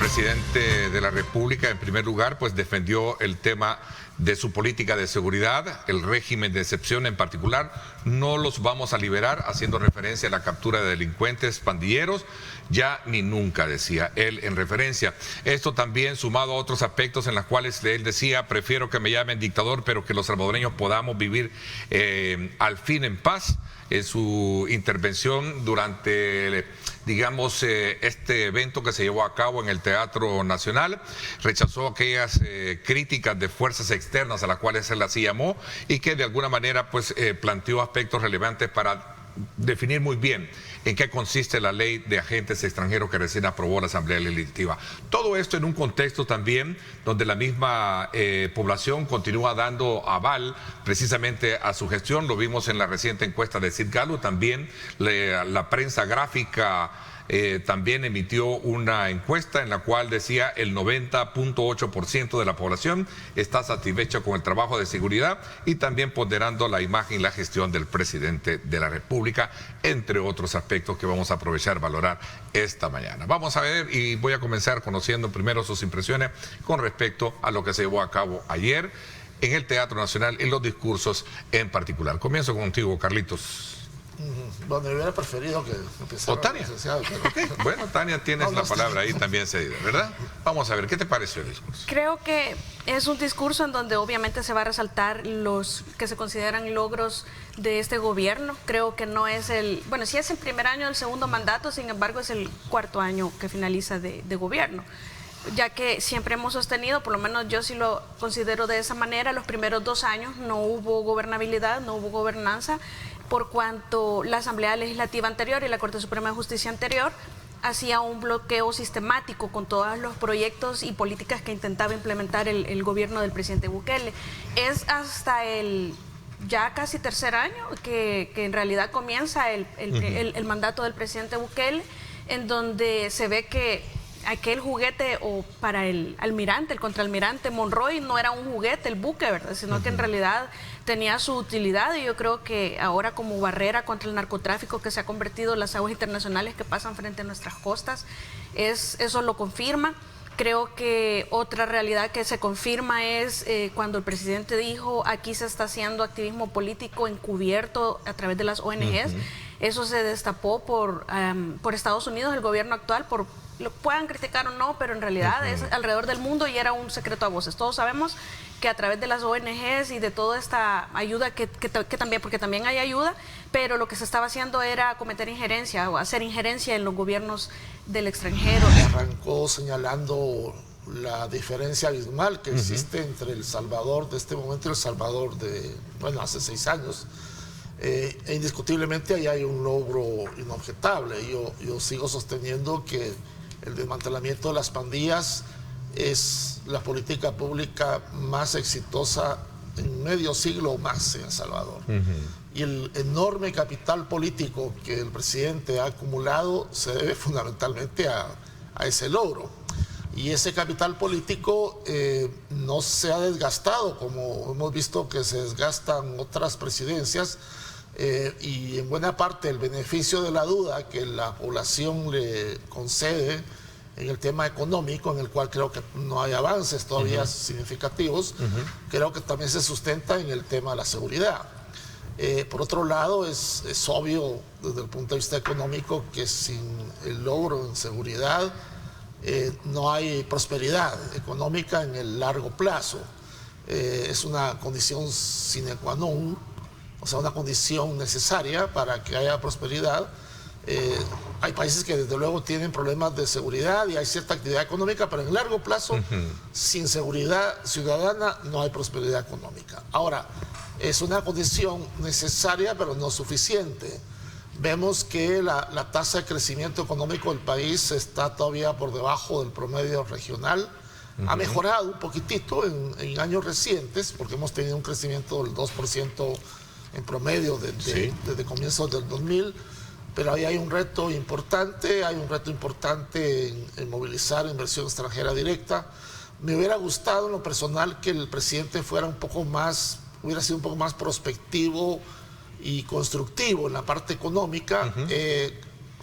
presidente de la República, en primer lugar, pues defendió el tema de su política de seguridad, el régimen de excepción en particular. No los vamos a liberar, haciendo referencia a la captura de delincuentes pandilleros, ya ni nunca, decía él en referencia. Esto también sumado a otros aspectos en los cuales él decía: prefiero que me llamen dictador, pero que los salvadoreños podamos vivir al fin en paz. En su intervención durante, digamos, este evento que se llevó a cabo en el Teatro Nacional, rechazó aquellas críticas de fuerzas externas a las cuales él así llamó, y que de alguna manera pues planteó aspectos relevantes para definir muy bien en qué consiste la ley de agentes extranjeros que recién aprobó la Asamblea Legislativa. Todo esto en un contexto también donde la misma población continúa dando aval precisamente a su gestión. Lo vimos en la reciente encuesta de Sid Gallup. También la prensa gráfica también emitió una encuesta en la cual decía el 90.8% de la población está satisfecha con el trabajo de seguridad, y también ponderando la imagen y la gestión del presidente de la República, entre otros aspectos que vamos a aprovechar, valorar esta mañana. Vamos a ver, y voy a comenzar conociendo primero sus impresiones con respecto a lo que se llevó a cabo ayer en el Teatro Nacional y los discursos en particular. Comienzo contigo, Carlitos. Bueno, yo hubiera preferido que empezara. ¿O Tania? Pero... Okay. Bueno, Tania, tienes la palabra ahí también cedida, ¿verdad? Vamos a ver, ¿qué te pareció el discurso? Creo que es un discurso en donde obviamente se va a resaltar los que se consideran logros de este gobierno. Creo que no es bueno, sí es el primer año del segundo mandato, sin embargo es el cuarto año que finaliza de gobierno. Ya que siempre hemos sostenido, por lo menos yo sí lo considero de esa manera, los primeros 2 años no hubo gobernabilidad, no hubo gobernanza, por cuanto la Asamblea Legislativa anterior y la Corte Suprema de Justicia anterior hacía un bloqueo sistemático con todos los proyectos y políticas que intentaba implementar el gobierno del presidente Bukele. Es hasta el ya casi tercer año que en realidad comienza el mandato del presidente Bukele, en donde se ve que aquel juguete para el almirante, el contraalmirante Monroy, no era un juguete, el buque, ¿verdad? Sino que en realidad tenía su utilidad, y yo creo que ahora, como barrera contra el narcotráfico que se ha convertido en las aguas internacionales que pasan frente a nuestras costas, eso lo confirma. Creo que otra realidad que se confirma es cuando el presidente dijo: aquí se está haciendo activismo político encubierto a través de las ONGs. Eso se destapó por Estados Unidos, el gobierno actual, lo puedan criticar o no, pero en realidad es alrededor del mundo y era un secreto a voces. Todos sabemos que a través de las ONGs y de toda esta ayuda que también, porque también hay ayuda, pero lo que se estaba haciendo era cometer injerencia o hacer injerencia en los gobiernos del extranjero. Arrancó señalando la diferencia abismal que existe entre El Salvador de este momento y El Salvador de, bueno, hace 6 años. Indiscutiblemente ahí hay un logro inobjetable. Yo sigo sosteniendo que el desmantelamiento de las pandillas es la política pública más exitosa en medio siglo o más en El Salvador. Y el enorme capital político que el presidente ha acumulado se debe fundamentalmente a ese logro. Y ese capital político no se ha desgastado como hemos visto que se desgastan otras presidencias, y en buena parte el beneficio de la duda que la población le concede en el tema económico, en el cual creo que no hay avances todavía significativos, creo que también se sustenta en el tema de la seguridad. Por otro lado, es obvio desde el punto de vista económico que sin el logro en seguridad no hay prosperidad económica en el largo plazo. Es una condición sine qua non, o sea, una condición necesaria para que haya prosperidad. Hay países que desde luego tienen problemas de seguridad y hay cierta actividad económica, pero en el largo plazo, sin seguridad ciudadana, no hay prosperidad económica. Ahora, es una condición necesaria, pero no suficiente. Vemos que la tasa de crecimiento económico del país está todavía por debajo del promedio regional. Ha mejorado un poquitito en años recientes, porque hemos tenido un crecimiento del 2% en promedio desde comienzos del 2000, pero ahí hay un reto importante, en movilizar inversión extranjera directa. Me hubiera gustado en lo personal que el presidente hubiera sido un poco más prospectivo y constructivo en la parte económica.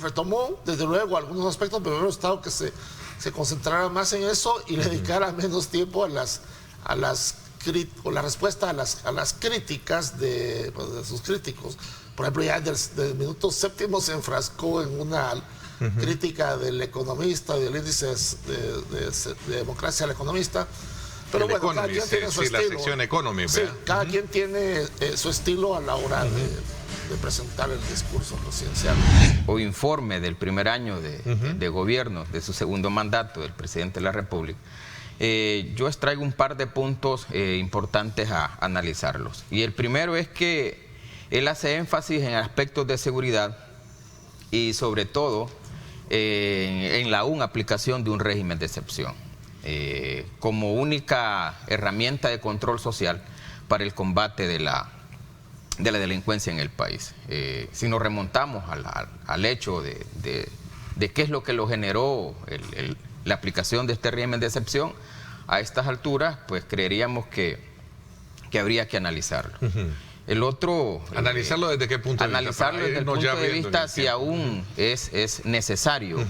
Retomó desde luego algunos aspectos, pero me hubiera gustado que se se concentrara más en eso y le dedicara menos tiempo a la respuesta a las críticas de sus críticos. Por ejemplo, ya del minuto séptimo se enfrascó en una crítica del Economista, del índice de democracia del Economista. Pero el bueno, cada Economy, quien tiene su estilo. La sección Economy, sí, cada quien tiene su estilo a la hora de presentar el discurso presidencial. O informe del primer año de gobierno, de su segundo mandato del presidente de la República. Yo extraigo un par de puntos importantes a analizarlos. Y el primero es que él hace énfasis en aspectos de seguridad y sobre todo en la aplicación de un régimen de excepción como única herramienta de control social para el combate de la delincuencia en el país. Si nos remontamos al hecho de qué es lo que lo generó la aplicación de este régimen de excepción, a estas alturas, pues creeríamos que habría que analizarlo. El otro... ¿Analizarlo desde qué punto de vista? Analizarlo desde el punto de vista si aún es necesario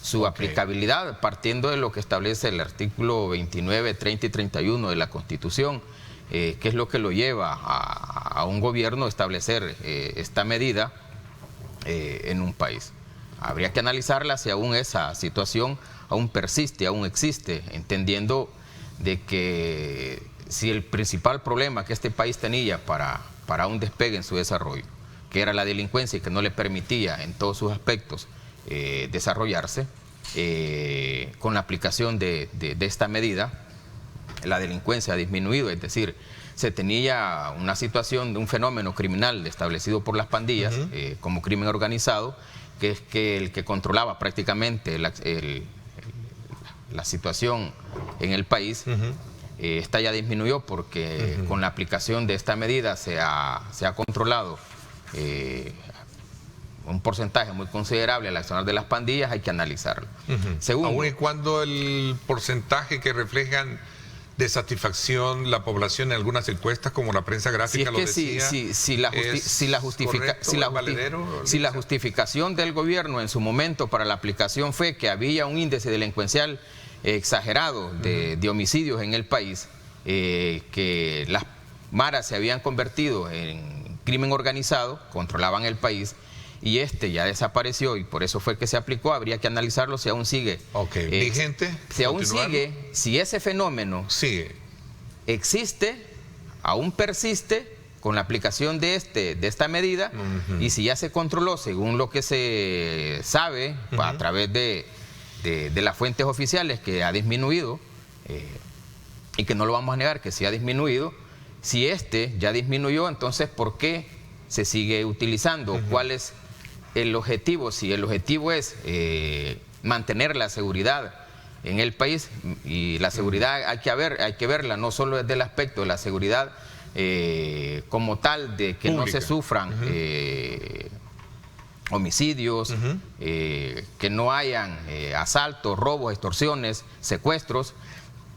su aplicabilidad, partiendo de lo que establece el artículo 29, 30 y 31 de la Constitución, que es lo que lo lleva a un gobierno a establecer esta medida en un país. Habría que analizarla si aún esa situación aún persiste, aún existe, entendiendo de que si el principal problema que este país tenía para un despegue en su desarrollo, que era la delincuencia y que no le permitía en todos sus aspectos desarrollarse, con la aplicación de esta medida, la delincuencia ha disminuido, es decir, se tenía una situación de un fenómeno criminal establecido por las pandillas como crimen organizado, que es que el que controlaba prácticamente la situación en el país, esta ya disminuyó porque con la aplicación de esta medida se ha controlado un porcentaje muy considerable al accionar de las pandillas. Hay que analizarlo. Segundo, aun y cuando el porcentaje que reflejan de satisfacción la población en algunas encuestas, como la prensa gráfica lo decía, si la justificación del gobierno en su momento para la aplicación fue que había un índice delincuencial exagerado de homicidios en el país, que las maras se habían convertido en crimen organizado, controlaban el país, y ya desapareció y por eso fue que se aplicó. Habría que analizarlo si aún sigue vigente, si aún sigue, si ese fenómeno existe, aún persiste con la aplicación de esta medida, y si ya se controló según lo que se sabe a través de las fuentes oficiales, que ha disminuido, y que no lo vamos a negar que sí ha disminuido. Si ya disminuyó, entonces ¿por qué se sigue utilizando? ¿Cuál es el objetivo? Si el objetivo es mantener la seguridad en el país, y la seguridad hay que verla no solo desde el aspecto de la seguridad como tal, de que pública, no se sufran homicidios, que no hayan asaltos, robos, extorsiones, secuestros,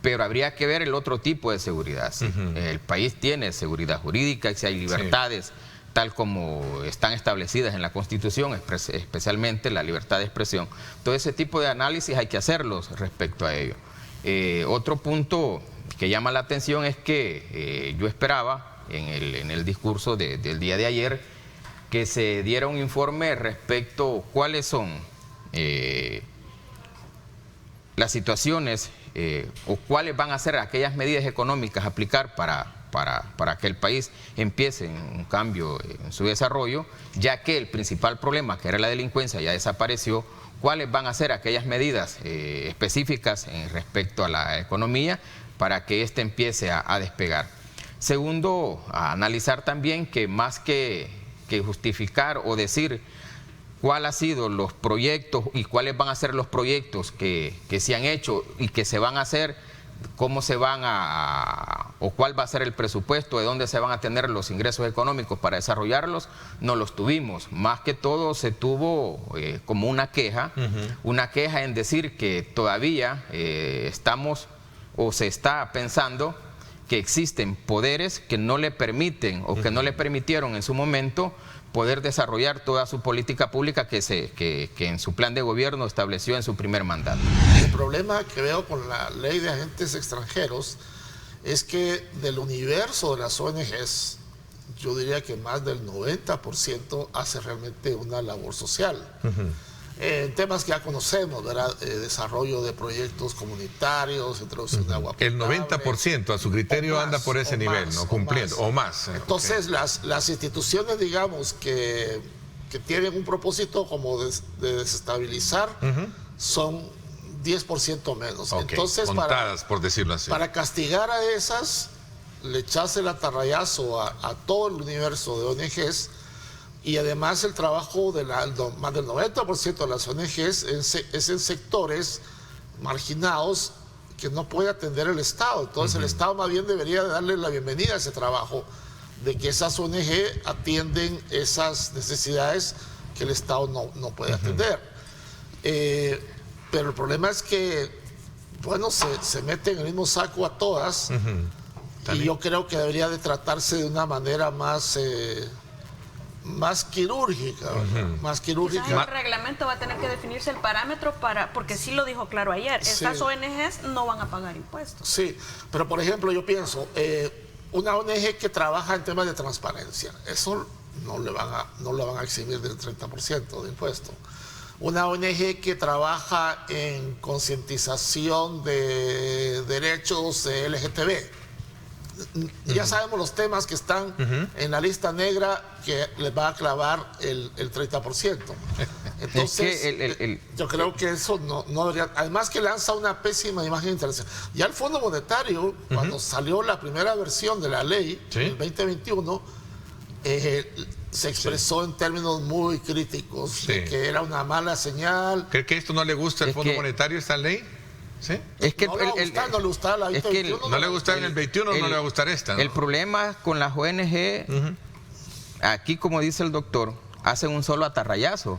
pero habría que ver el otro tipo de seguridad. El país tiene seguridad jurídica, si hay libertades tal como están establecidas en la Constitución, especialmente la libertad de expresión. Todo ese tipo de análisis hay que hacerlos respecto a ello. Otro punto que llama la atención es que yo esperaba en el discurso del día de ayer que se diera un informe respecto a cuáles son las situaciones o cuáles van a ser aquellas medidas económicas a aplicar para que el país empiece un cambio en su desarrollo, ya que el principal problema, que era la delincuencia, ya desapareció. ¿Cuáles van a ser aquellas medidas específicas respecto a la economía para que éste empiece a despegar? Segundo, a analizar también que más que justificar o decir cuál ha sido los proyectos y cuáles van a ser los proyectos que se han hecho y que se van a hacer, cómo se van o cuál va a ser el presupuesto, de dónde se van a tener los ingresos económicos para desarrollarlos, no los tuvimos. Más que todo se tuvo como una queja en decir que todavía estamos o se está pensando que existen poderes que no le permiten o que no le permitieron en su momento poder desarrollar toda su política pública que en su plan de gobierno estableció en su primer mandato. El problema que veo con la ley de agentes extranjeros es que del universo de las ONGs, yo diría que más del 90% hace realmente una labor social. En temas que ya conocemos, ¿verdad? Desarrollo de proyectos comunitarios, introducción de agua potable. El 90% a su criterio más, anda por ese nivel, más, ¿no? Cumpliendo, o más. Entonces, las instituciones, digamos, que tienen un propósito como de desestabilizar, son 10% menos. Entonces, contadas, por decirlo así. Para castigar a esas, le echase el atarrayazo a todo el universo de ONGs. Y además el trabajo de más del 90% de las ONGs es en sectores marginados que no puede atender el Estado. Entonces el Estado más bien debería darle la bienvenida a ese trabajo, de que esas ONG atienden esas necesidades que el Estado no puede atender. Pero el problema es que, bueno, se mete en el mismo saco a todas, y yo creo que debería de tratarse de una manera más quirúrgica, más quirúrgica. Quizás el reglamento va a tener que definirse el parámetro porque sí lo dijo claro ayer, estas ONGs no van a pagar impuestos. Sí, pero por ejemplo yo pienso, una ONG que trabaja en temas de transparencia, eso no le van a eximir del 30% de impuesto. Una ONG que trabaja en concientización de derechos LGTB, ya sabemos los temas que están en la lista negra que les va a clavar el 30%. Entonces, yo creo que eso no debería. Además que lanza una pésima imagen internacional. Ya el Fondo Monetario, cuando salió la primera versión de la ley, en el 2021, se expresó en términos muy críticos de que era una mala señal. ¿Cree que esto no le gusta al Fondo Monetario, esta ley? ¿Sí? Es que no le gusta la 2021. No le gusta en el 21, no le va a gustar esta, ¿no? El problema con las ONG, aquí como dice el doctor, hacen un solo atarrayazo,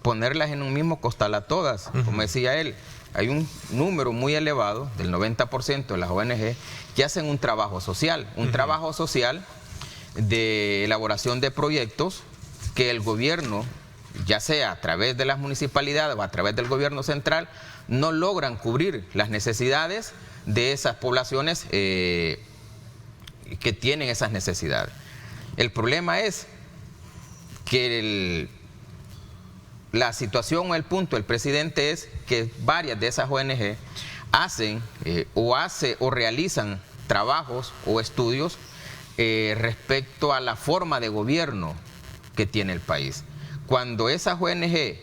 ponerlas en un mismo costal a todas. Como decía él, hay un número muy elevado, del 90% de las ONG, que hacen un trabajo social, trabajo social de elaboración de proyectos que el gobierno, ya sea a través de las municipalidades o a través del gobierno central, no logran cubrir las necesidades de esas poblaciones que tienen esas necesidades. El problema es que la situación o el punto del presidente es que varias de esas ONG hacen o realizan trabajos o estudios respecto a la forma de gobierno que tiene el país. Cuando esas ONG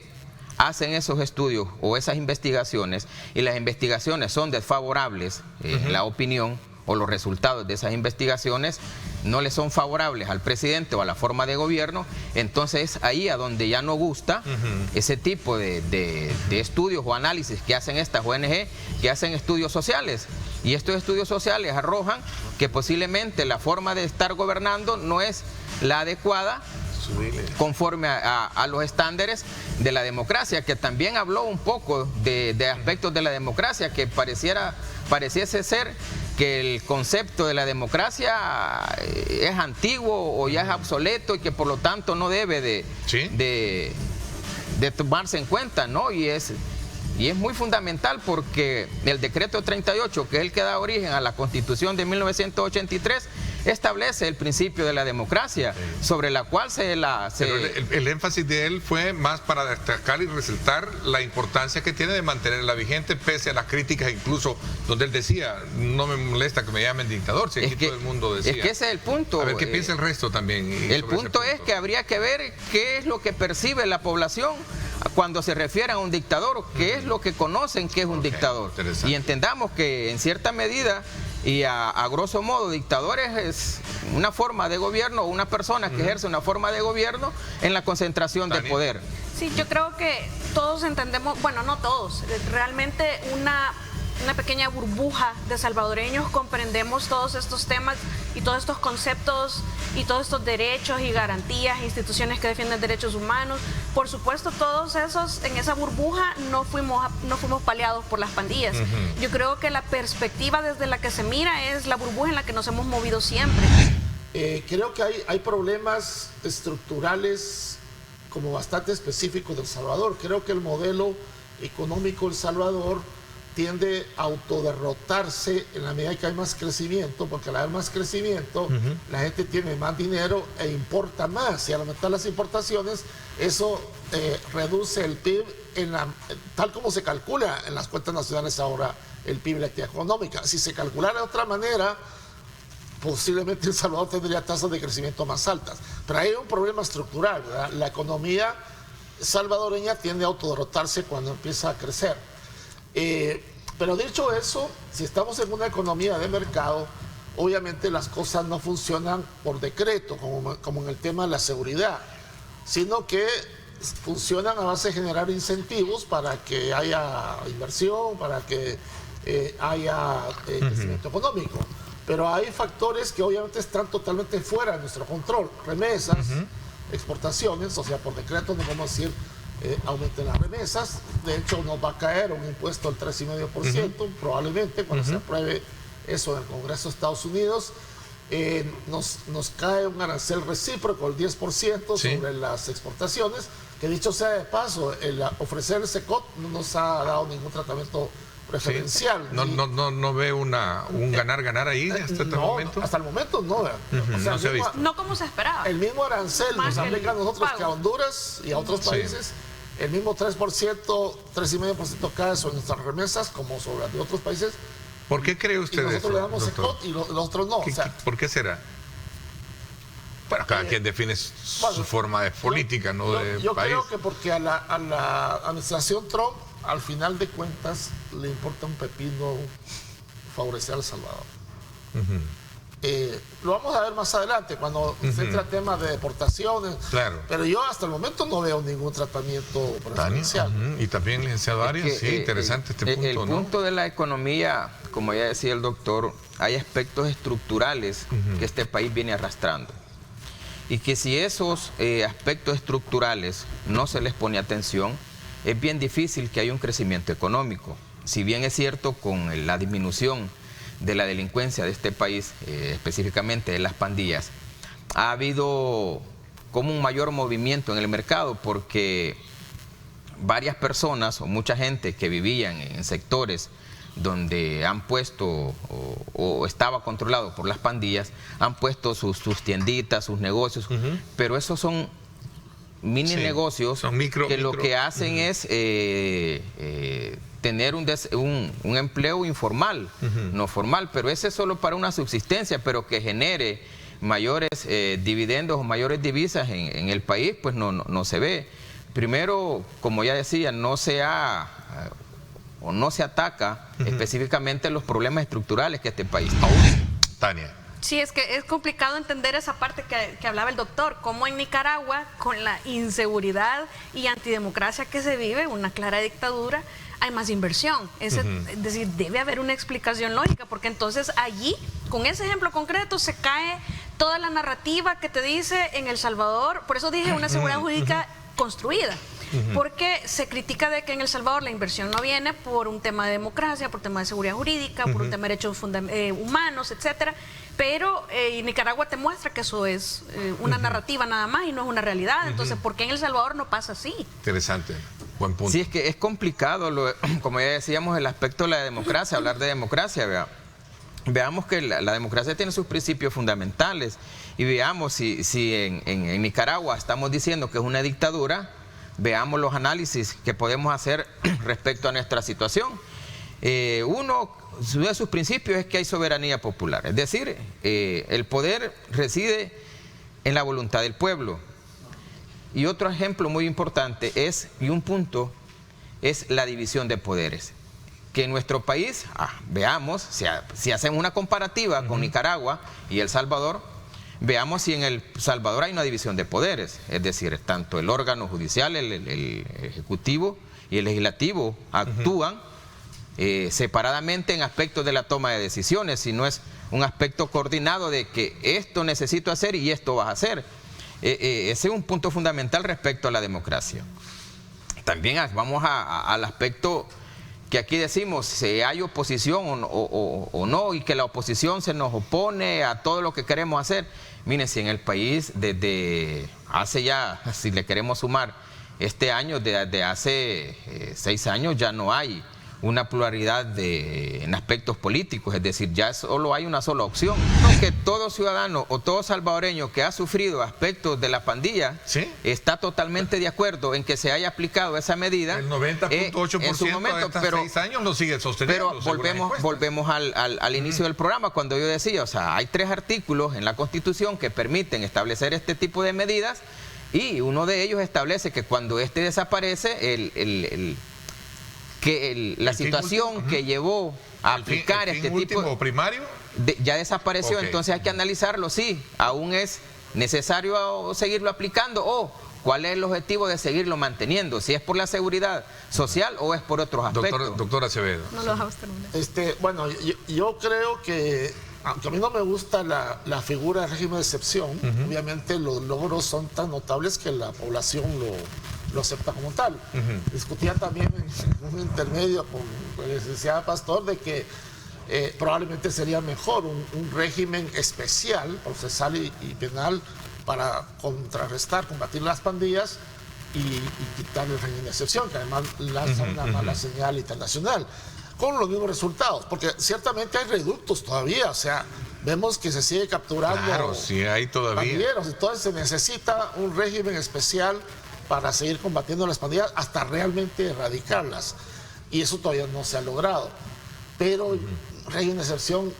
hacen esos estudios o esas investigaciones y las investigaciones son desfavorables, la opinión o los resultados de esas investigaciones no le son favorables al presidente o a la forma de gobierno, entonces ahí a donde ya no gusta ese tipo de estudios o análisis que hacen estas ONG, que hacen estudios sociales. Y estos estudios sociales arrojan que posiblemente la forma de estar gobernando no es la adecuada conforme a los estándares de la democracia, que también habló un poco de aspectos de la democracia, que pareciese ser que el concepto de la democracia es antiguo o ya es obsoleto y que por lo tanto no debe de tomarse en cuenta, ¿no? Y es muy fundamental porque el decreto 38, que es el que da origen a la Constitución de 1983, establece el principio de la democracia, sobre la cual Pero el énfasis de él fue más para destacar y resaltar la importancia que tiene de mantenerla vigente pese a las críticas, incluso donde él decía, no me molesta que me llamen dictador, si aquí todo el mundo decía. Es que ese es el punto. A ver, ¿qué piensa el resto también? El punto es que habría que ver qué es lo que percibe la población cuando se refiere a un dictador, qué es lo que conocen que es un dictador. Y entendamos que en cierta medida y a grosso modo, dictadores es una forma de gobierno o una persona que ejerce una forma de gobierno en la concentración de poder. Sí, yo creo que todos entendemos, bueno, no todos, realmente una pequeña burbuja de salvadoreños comprendemos todos estos temas y todos estos conceptos y todos estos derechos y garantías, instituciones que defienden derechos humanos. Por supuesto, todos esos, en esa burbuja no fuimos paliados por las pandillas. Yo creo que la perspectiva desde la que se mira es la burbuja en la que nos hemos movido siempre. Creo que hay problemas estructurales como bastante específicos de El Salvador. Creo que el modelo económico de El Salvador tiende a autoderrotarse en la medida que hay más crecimiento, porque al haber más crecimiento, la gente tiene más dinero e importa más, y al aumentar las importaciones, eso reduce el PIB tal como se calcula en las cuentas nacionales ahora el PIB y la actividad económica. Si se calculara de otra manera, posiblemente El Salvador tendría tasas de crecimiento más altas. Pero hay un problema estructural, ¿verdad? La economía salvadoreña tiende a autoderrotarse cuando empieza a crecer. Pero dicho eso, si estamos en una economía de mercado, obviamente las cosas no funcionan por decreto, como en el tema de la seguridad, sino que funcionan a base de generar incentivos para que haya inversión, para que haya crecimiento económico. Pero hay factores que obviamente están totalmente fuera de nuestro control. Remesas, exportaciones, o sea, por decreto no vamos a decir aumenten las remesas. De hecho, nos va a caer un impuesto del 3,5%, probablemente, cuando se apruebe eso en el Congreso de Estados Unidos. Nos cae un arancel recíproco, el 10% sobre las exportaciones, que dicho sea de paso, el ofrecer el SECOT no nos ha dado ningún tratamiento preferencial. No ve un ganar-ganar ahí hasta el momento. Hasta el momento no. O sea, no se ha visto. No como se esperaba. El mismo arancel nos aplica a nosotros que a Honduras y a otros países. El mismo 3%, 3,5% cae sobre nuestras remesas como sobre las de otros países. ¿Por qué cree usted eso? Nosotros le damos SECOT y los otros no. ¿Por qué será? Bueno, cada quien define su forma de política, no de país. Yo creo que porque a la administración Trump, al final de cuentas, le importa un pepino favorecer a El Salvador. Lo vamos a ver más adelante, cuando se entra tema de deportaciones. Claro. Pero yo hasta el momento no veo ningún tratamiento preferencial. Y también, licenciado Arias, sí, interesante este punto. El punto de la economía, como ya decía el doctor, hay aspectos estructurales que este país viene arrastrando. Y que si esos aspectos estructurales no se les pone atención, es bien difícil que haya un crecimiento económico. Si bien es cierto, con la disminución de la delincuencia de este país, específicamente de las pandillas, ha habido como un mayor movimiento en el mercado, porque varias personas o mucha gente que vivían en sectores donde han puesto o estaba controlado por las pandillas, han puesto sus tienditas, sus negocios, pero esos son mini negocios que lo que hacen es tener un empleo informal, no formal, pero ese es solo para una subsistencia, pero que genere mayores dividendos o mayores divisas en el país, pues no se ve. Primero, como ya decía, no se ataca específicamente los problemas estructurales que este país tiene. Tania. Sí, es que es complicado entender esa parte que hablaba el doctor, cómo en Nicaragua, con la inseguridad y antidemocracia que se vive, una clara dictadura, hay más inversión. Es decir, debe haber una explicación lógica, porque entonces allí, con ese ejemplo concreto, se cae toda la narrativa que te dice en El Salvador. Por eso dije una seguridad jurídica construida. Porque se critica de que en El Salvador la inversión no viene por un tema de democracia, por un tema de seguridad jurídica, por un tema de derechos humanos, etcétera. Pero Nicaragua te muestra que eso es una narrativa nada más y no es una realidad. Entonces, ¿por qué en El Salvador no pasa así? Interesante, buen punto. Sí, es que es complicado, como ya decíamos, el aspecto de la democracia, hablar de democracia, veamos que la democracia tiene sus principios fundamentales, y veamos si en Nicaragua estamos diciendo que es una dictadura. Veamos los análisis que podemos hacer respecto a nuestra situación. Uno de sus principios es que hay soberanía popular, es decir, el poder reside en la voluntad del pueblo. Y otro ejemplo muy importante y un punto, es la división de poderes. Que en nuestro país, veamos, si hacemos una comparativa con Nicaragua y El Salvador, veamos si en El Salvador hay una división de poderes, es decir, tanto el órgano judicial, el ejecutivo y el legislativo actúan separadamente en aspectos de la toma de decisiones, sino es un aspecto coordinado de que esto necesito hacer y esto vas a hacer. Ese es un punto fundamental respecto a la democracia. También vamos al aspecto que aquí decimos si hay oposición o no, y que la oposición se nos opone a todo lo que queremos hacer. Miren, si en el país desde hace ya, si le queremos sumar este año, de hace 6 años ya no hay una pluralidad en aspectos políticos, es decir, ya solo hay una sola opción. Que todo ciudadano o todo salvadoreño que ha sufrido aspectos de la pandilla, ¿sí?, está totalmente de acuerdo en que se haya aplicado esa medida. El 90.8% en su momento, de estos 6 años lo sigue sosteniendo. Pero volvemos al inicio del programa, cuando yo decía, o sea, hay 3 artículos en la Constitución que permiten establecer este tipo de medidas, y uno de ellos establece que cuando este desaparece, la situación que llevó a aplicar este tipo primario ya desapareció. Okay. Entonces hay que analizarlo, sí, aún es necesario seguirlo aplicando, o cuál es el objetivo de seguirlo manteniendo, si es por la seguridad social o es por otros aspectos. Doctor Acevedo. No lo dejamos terminar. Bueno, yo creo que, aunque a mí no me gusta la figura del régimen de excepción, obviamente los logros son tan notables que la población lo acepta como tal. Discutía también en un intermedio con la licenciada Pastor de que probablemente sería mejor un régimen especial, procesal y penal, para contrarrestar, combatir las pandillas y quitar el régimen de excepción, que además lanza una mala señal internacional, con los mismos resultados, porque ciertamente hay reductos todavía, o sea, vemos que se sigue capturando. Claro, sí hay todavía. Pandilleros, entonces se necesita un régimen especial para seguir combatiendo las pandillas hasta realmente erradicarlas. Y eso todavía no se ha logrado. Pero régimen de excepción,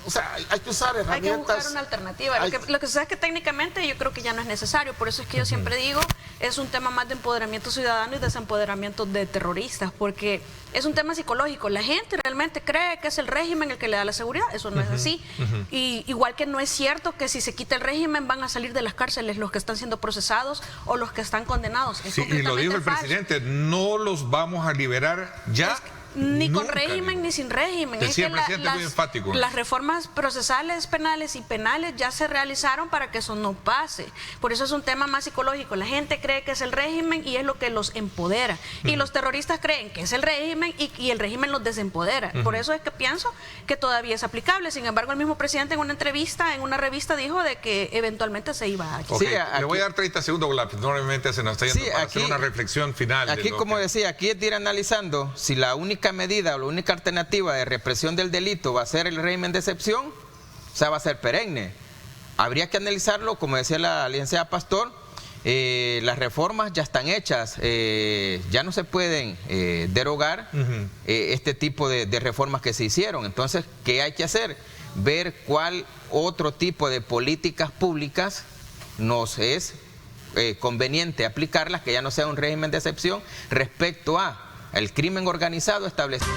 o sea, hay que usar herramientas. Hay que buscar una alternativa. Lo que sucede es que técnicamente yo creo que ya no es necesario. Por eso es que yo siempre digo, es un tema más de empoderamiento ciudadano y desempoderamiento de terroristas, porque es un tema psicológico. La gente realmente cree que es el régimen el que le da la seguridad. Eso no es así. Y igual que no es cierto que si se quita el régimen van a salir de las cárceles los que están siendo procesados o los que están condenados. Sí, y lo dijo el presidente, no los vamos a liberar ya. Ni con régimen ni sin régimen. Decía el presidente muy enfático. Las reformas procesales, penales y penales ya se realizaron para que eso no pase. Por eso es un tema más psicológico. La gente cree que es el régimen y es lo que los empodera. Y los terroristas creen que es el régimen y el régimen los desempodera. Por eso es que pienso que todavía es aplicable. Sin embargo, el mismo presidente en una entrevista, en una revista, dijo de que eventualmente se iba a... Okay. Sí, le voy a dar 30 segundos, normalmente se nos está yendo para hacer una reflexión final. Aquí, como decía, aquí es de ir analizando si la única medida o la única alternativa de represión del delito va a ser el régimen de excepción, o sea, va a ser perenne. Habría que analizarlo, como decía la licenciada Pastor, las reformas ya están hechas, ya no se pueden derogar este tipo de reformas que se hicieron. Entonces, ¿qué hay que hacer? Ver cuál otro tipo de políticas públicas nos es conveniente aplicarlas, que ya no sea un régimen de excepción respecto a el crimen organizado establecido.